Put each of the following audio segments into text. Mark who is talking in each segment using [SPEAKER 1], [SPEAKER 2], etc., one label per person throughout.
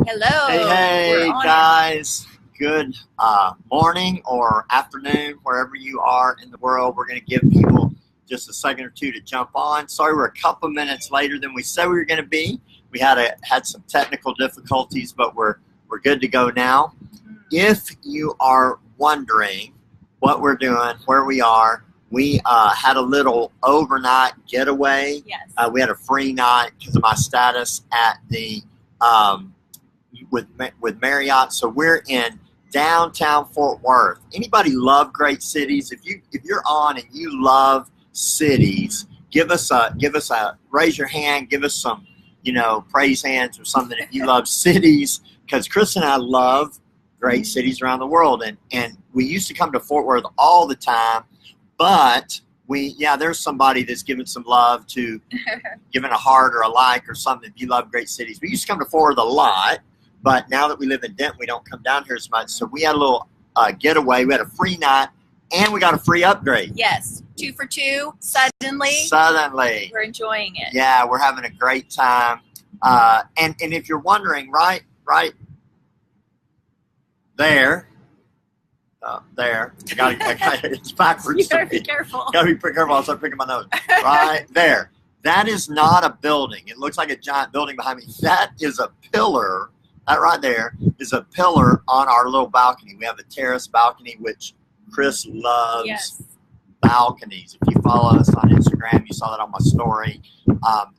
[SPEAKER 1] Hello.
[SPEAKER 2] Hey, guys. Good morning or afternoon, wherever you are in the world. We're going to give people just a second or two to jump on. Sorry, we're a couple minutes later than we said we were going to be. We had some technical difficulties, but we're good to go now. If you are wondering what we're doing, where we are, we had a little overnight getaway.
[SPEAKER 1] Yes.
[SPEAKER 2] We had a free night because of my status at the with Marriott. So we're in downtown Fort Worth. Anybody love great cities? If you're on and you love cities, give us a raise your hand. Give us some praise hands or something if you love cities, because Chris and I love great cities around the world, and we used to come to Fort Worth all the time, but there's somebody that's giving some love to giving a heart or a like or something if you love great cities. We used to come to Fort Worth a lot, but now that we live in Denton, we don't come down here as much. So we had a little getaway. We had a free night, and we got a free upgrade.
[SPEAKER 1] Yes, 2 for 2, suddenly. We're enjoying it.
[SPEAKER 2] Yeah, we're having a great time. And if you're wondering, right there, it's backwards.
[SPEAKER 1] You gotta be careful.
[SPEAKER 2] Gotta be pretty careful. I'll start picking my nose. Right there. That is not a building. It looks like a giant building behind me. That is a pillar. That right there is a pillar on our little balcony. We have a terrace balcony, which Chris loves.
[SPEAKER 1] Yes.
[SPEAKER 2] Balconies. If you follow us on Instagram, you saw that on my story.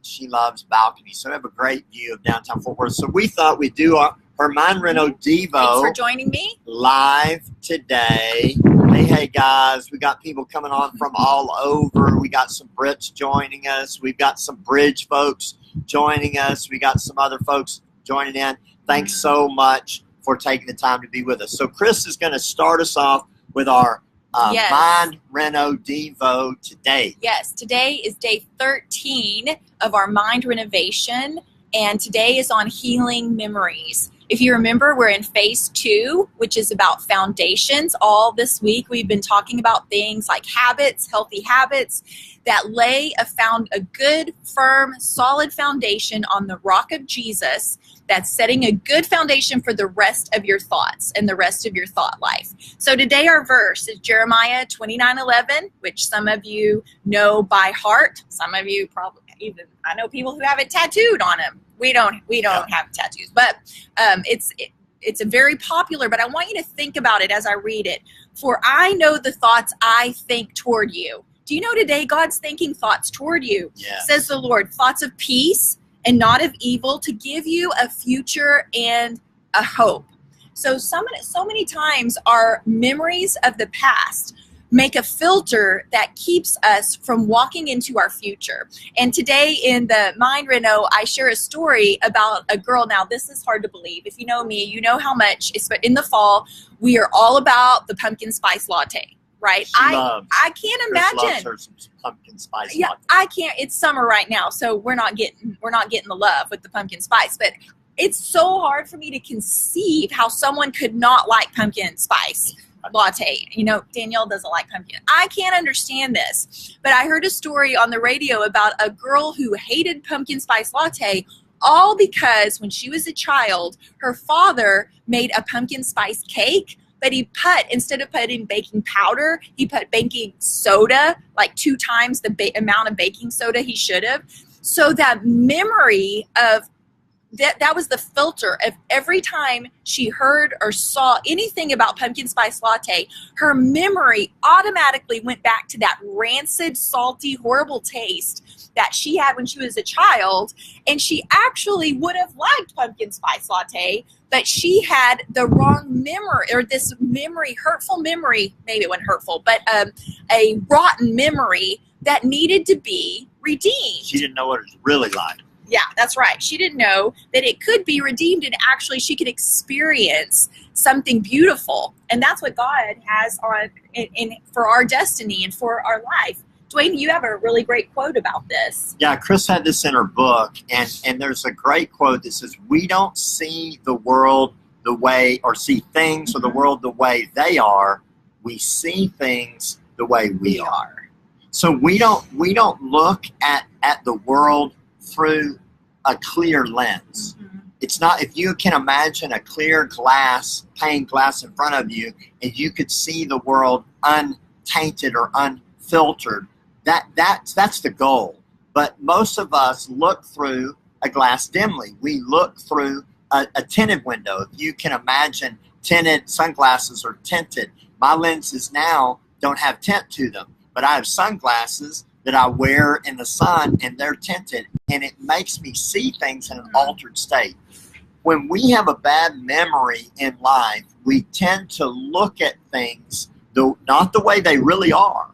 [SPEAKER 2] She loves balconies. So we have a great view of downtown Fort Worth. So we thought we'd do her Mind Reno Devo.
[SPEAKER 1] Thanks for joining me.
[SPEAKER 2] Live today. Hey guys, we got people coming on from all over. We got some Brits joining us. We've got some Bridge folks joining us. We got some other folks joining in. Thanks so much for taking the time to be with us. So Chris is going to start us off with our Mind Reno Devo today.
[SPEAKER 1] Yes, today is day 13 of our Mind Renovation, and today is on healing memories. If you remember, we're in phase 2, which is about foundations. All this week, we've been talking about things like habits, healthy habits that lay a good, firm, solid foundation on the rock of Jesus, that's setting a good foundation for the rest of your thoughts and the rest of your thought life. So today our verse is Jeremiah 29:11, which some of you know by heart. Some of you probably even, I know people who have it tattooed on them. We don't have tattoos, but it's a very popular, but I want you to think about it as I read it. For I know the thoughts I think toward you. Do you know today God's thinking thoughts toward you?
[SPEAKER 2] Yeah.
[SPEAKER 1] Says the Lord, thoughts of peace and not of evil, to give you a future and a hope. So many times our memories of the past make a filter that keeps us from walking into our future. And today in the Mind Reno, I share a story about a girl. Now, this is hard to believe. If you know me, you know how much, in the fall, we are all about the pumpkin spice latte, right? I can't imagine.
[SPEAKER 2] Chris loves her some pumpkin spice latte.
[SPEAKER 1] I can't. It's summer right now, so we're not getting the love with the pumpkin spice, but it's so hard for me to conceive how someone could not like pumpkin spice latte. Danielle doesn't like pumpkin. I can't understand this, but I heard a story on the radio about a girl who hated pumpkin spice latte, all because when she was a child, her father made a pumpkin spice cake, but instead of putting baking powder, he put baking soda, like 2 times the amount of baking soda he should have. So that memory of that was the filter of every time she heard or saw anything about pumpkin spice latte, her memory automatically went back to that rancid, salty, horrible taste that she had when she was a child. And she actually would have liked pumpkin spice latte, but she had the wrong memory, or this memory, hurtful memory, maybe it wasn't hurtful, but a rotten memory that needed to be redeemed.
[SPEAKER 2] She didn't know what it was really like.
[SPEAKER 1] Yeah, that's right. She didn't know that it could be redeemed, and actually she could experience something beautiful. And that's what God has for our destiny and for our life. Dwayne, you have a really great quote about this.
[SPEAKER 2] Yeah, Chris had this in her book, and there's a great quote that says, we don't see the world the way, or see things or the world the way they are. We see things the way we are. So we don't look at the world through a clear lens. It's not, if you can imagine a clear glass, pane glass in front of you, and you could see the world untainted or unfiltered, that's the goal. But most of us look through a glass dimly. We look through a tinted window. If you can imagine, tinted sunglasses are tinted. My lenses now don't have tint to them, but I have sunglasses that I wear in the sun, and they're tinted, and it makes me see things in an altered state. When we have a bad memory in life, we tend to look at things not the way they really are,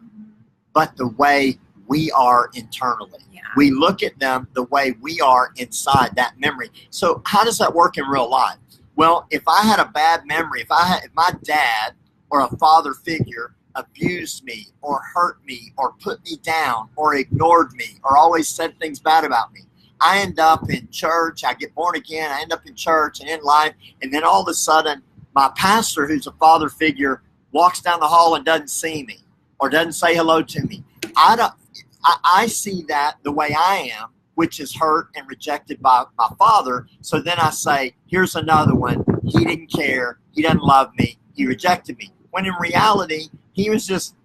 [SPEAKER 2] but the way we are internally. Yeah. We look at them the way we are inside that memory. So how does that work in real life? Well, if I had a bad memory, if my dad or a father figure abused me or hurt me or put me down or ignored me or always said things bad about me, I end up in church, I get born again, I end up in church and in life, and then all of a sudden my pastor, who's a father figure, walks down the hall and doesn't see me or doesn't say hello to me. I see that the way I am, which is hurt and rejected by my father. So then I say, here's another one. He didn't care. He doesn't love me. He rejected me. When in reality, he was just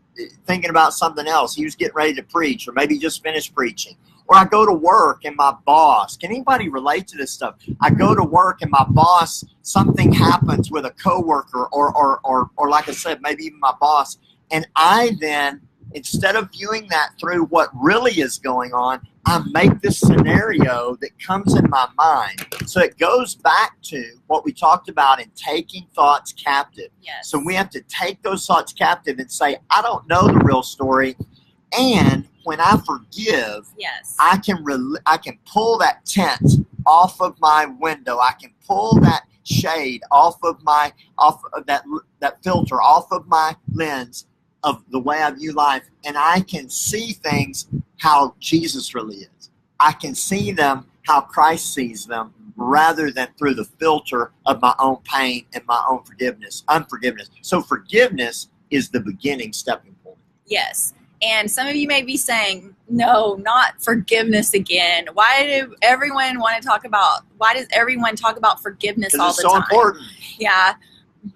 [SPEAKER 2] thinking about something else. He was getting ready to preach, or maybe just finished preaching. Or I go to work and my boss, can anybody relate to this stuff? I go to work and my boss, something happens with a coworker or like I said, maybe even my boss. And I then, instead of viewing that through what really is going on, I make this scenario that comes in my mind. So it goes back to what we talked about in taking thoughts captive.
[SPEAKER 1] Yes.
[SPEAKER 2] So we have to take those thoughts captive and say, I don't know the real story. And when I forgive,
[SPEAKER 1] yes,
[SPEAKER 2] I can pull that tint off of my window. I can pull that shade off of that filter off of my lens of the way I view life, and I can see things how Jesus really is. I can see them how Christ sees them, rather than through the filter of my own pain and my own unforgiveness. So forgiveness is the beginning stepping point.
[SPEAKER 1] Yes. And some of you may be saying, no, not forgiveness again. Why does everyone talk about forgiveness all the time?
[SPEAKER 2] It's so important.
[SPEAKER 1] Yeah.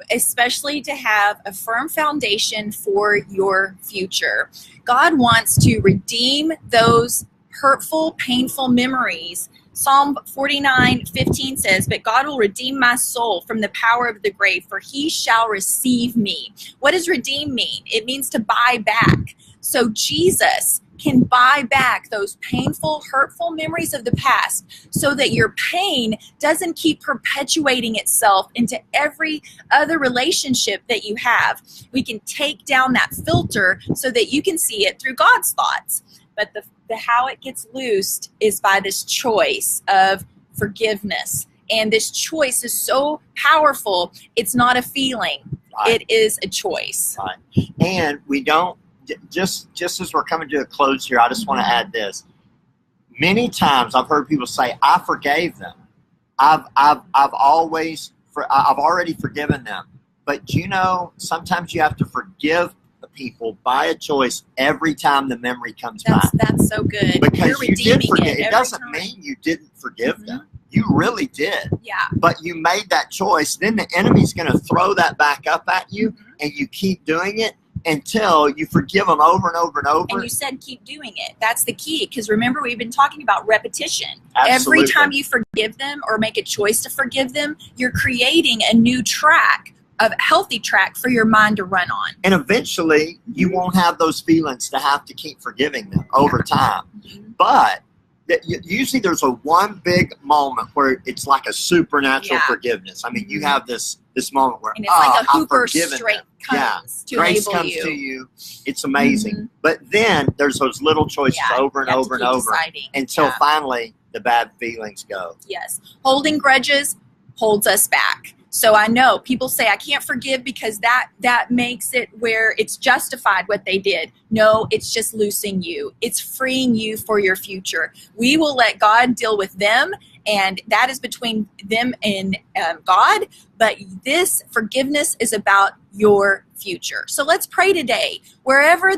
[SPEAKER 1] Especially to have a firm foundation for your future. God wants to redeem those hurtful, painful memories. Psalm 49:15 says, but God will redeem my soul from the power of the grave, for he shall receive me. What does redeem mean? It means to buy back. So Jesus can buy back those painful, hurtful memories of the past so that your pain doesn't keep perpetuating itself into every other relationship that you have. We can take down that filter so that you can see it through God's thoughts. But the how it gets loosed is by this choice of forgiveness. And this choice is so powerful, it's not a feeling. Right. It is a choice.
[SPEAKER 2] Right. And we don't, just as we're coming to a close here, I just want to add this. Many times I've heard people say, I forgave them. I've already forgiven them. But sometimes you have to forgive the people by a choice every time the memory comes back.
[SPEAKER 1] That's so good.
[SPEAKER 2] Because you did forgive. It doesn't mean you didn't forgive them. You really did.
[SPEAKER 1] Yeah.
[SPEAKER 2] But you made that choice. Then the enemy's going to throw that back up at you, and you keep doing it until you forgive them over and over and over.
[SPEAKER 1] And you said keep doing it. That's the key. Because remember, we've been talking about repetition.
[SPEAKER 2] Absolutely.
[SPEAKER 1] Every time you forgive them or make a choice to forgive them, you're creating a new track, a healthy track for your mind to run on.
[SPEAKER 2] And eventually, you won't have those feelings to have to keep forgiving them over time. But usually there's one big moment where it's like a supernatural forgiveness. I mean, you have this moment where,
[SPEAKER 1] and it's like a Hooper
[SPEAKER 2] straight
[SPEAKER 1] comes to
[SPEAKER 2] grace
[SPEAKER 1] enable
[SPEAKER 2] comes
[SPEAKER 1] you.
[SPEAKER 2] to you. It's amazing. But then there's those little choices over and over and over until finally the bad feelings go.
[SPEAKER 1] Yes. Holding grudges holds us back. So I know people say, I can't forgive because that makes it where it's justified what they did. No, it's just loosing you. It's freeing you for your future. We will let God deal with them, and that is between them and God. But this forgiveness is about your future. So let's pray today. Wherever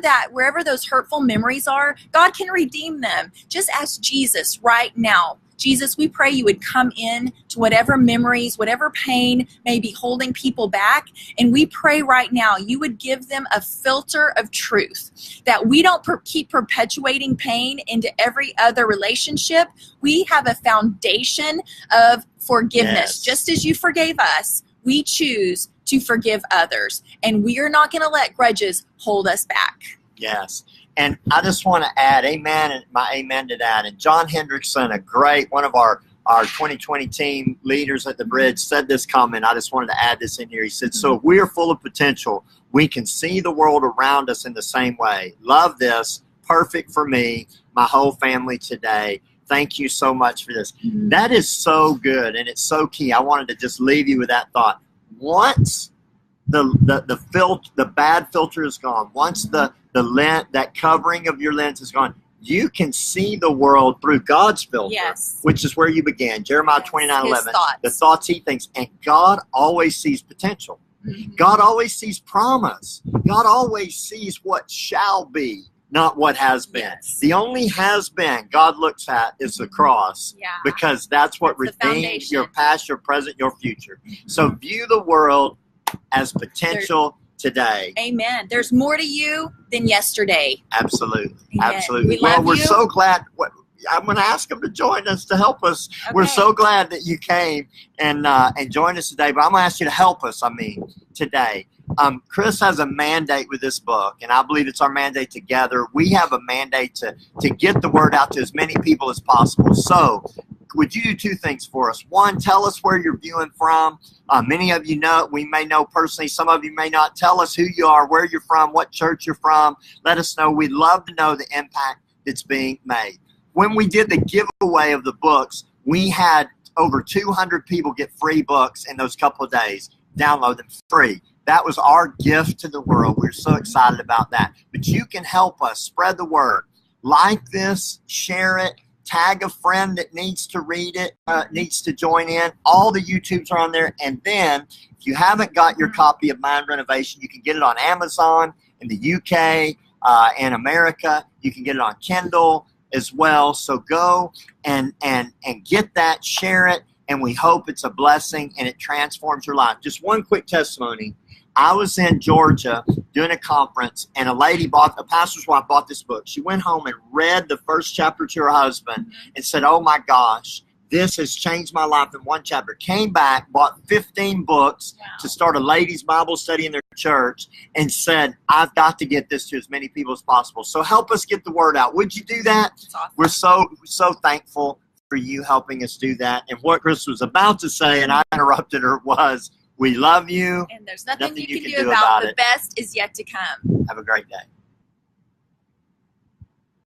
[SPEAKER 1] those hurtful memories are, God can redeem them. Just ask Jesus right now Jesus, we pray you would come in to whatever memories, whatever pain may be holding people back. And we pray right now you would give them a filter of truth, that we don't keep perpetuating pain into every other relationship. We have a foundation of forgiveness.
[SPEAKER 2] Yes.
[SPEAKER 1] Just as you forgave us, we choose to forgive others. And we are not going to let grudges hold us back.
[SPEAKER 2] Yes. And I just want to add amen and my amen to that. And John Hendrickson, one of our 2020 team leaders at the Bridge, said this comment. I just wanted to add this in here. He said, so if we are full of potential, we can see the world around us in the same way. Love this. Perfect for me, my whole family today. Thank you so much for this.
[SPEAKER 1] Mm-hmm.
[SPEAKER 2] That is so good, and it's so key. I wanted to just leave you with that thought. Once the bad filter is gone, once the lens, that covering of your lens is gone, you can see the world through God's filter,
[SPEAKER 1] yes,
[SPEAKER 2] which is where you began. Jeremiah 29:11. The thoughts he thinks, and God always sees potential.
[SPEAKER 1] Mm-hmm.
[SPEAKER 2] God always sees promise. God always sees what shall be, not what has been.
[SPEAKER 1] Yes.
[SPEAKER 2] The only has been God looks at is the cross,
[SPEAKER 1] yeah,
[SPEAKER 2] because that's what redeems your past, your present, your future. Mm-hmm. So view the world as potential today.
[SPEAKER 1] Amen. There's more to you than yesterday.
[SPEAKER 2] Absolutely.
[SPEAKER 1] Amen.
[SPEAKER 2] Absolutely.
[SPEAKER 1] We're
[SPEAKER 2] you. So glad. I'm going to ask them to join us to help us. Okay. We're so glad that you came and joined us today. But I'm going to ask you to help us, today. Chris has a mandate with this book, and I believe it's our mandate together. We have a mandate to get the word out to as many people as possible. So would you do two things for us? One, tell us where you're viewing from. Many of you know, we may know personally. Some of you may not. Tell us who you are, where you're from, what church you're from. Let us know. We'd love to know the impact that's being made. When we did the giveaway of the books, we had over 200 people get free books in those couple of days. Download them free. That was our gift to the world. We're so excited about that. But you can help us spread the word. Like this, share it. Tag a friend that needs to read it, needs to join in. All the YouTubes are on there. And then, if you haven't got your copy of Mind Renovation, you can get it on Amazon in the UK, in America. You can get it on Kindle as well. So go and get that, share it, and we hope it's a blessing and it transforms your life. Just one quick testimony. I was in Georgia doing a conference, and a pastor's wife bought this book. She went home and read the first chapter to her husband and said, oh my gosh, this has changed my life in one chapter. Came back, bought 15 books to start a ladies' Bible study in their church, and said, I've got to get this to as many people as possible. So help us get the word out. Would you do that?
[SPEAKER 1] Awesome.
[SPEAKER 2] We're so thankful for you helping us do that. And what Chris was about to say, and I interrupted her, was, we love you.
[SPEAKER 1] And there's nothing you can do about it. The best is yet to come.
[SPEAKER 2] Have a great day.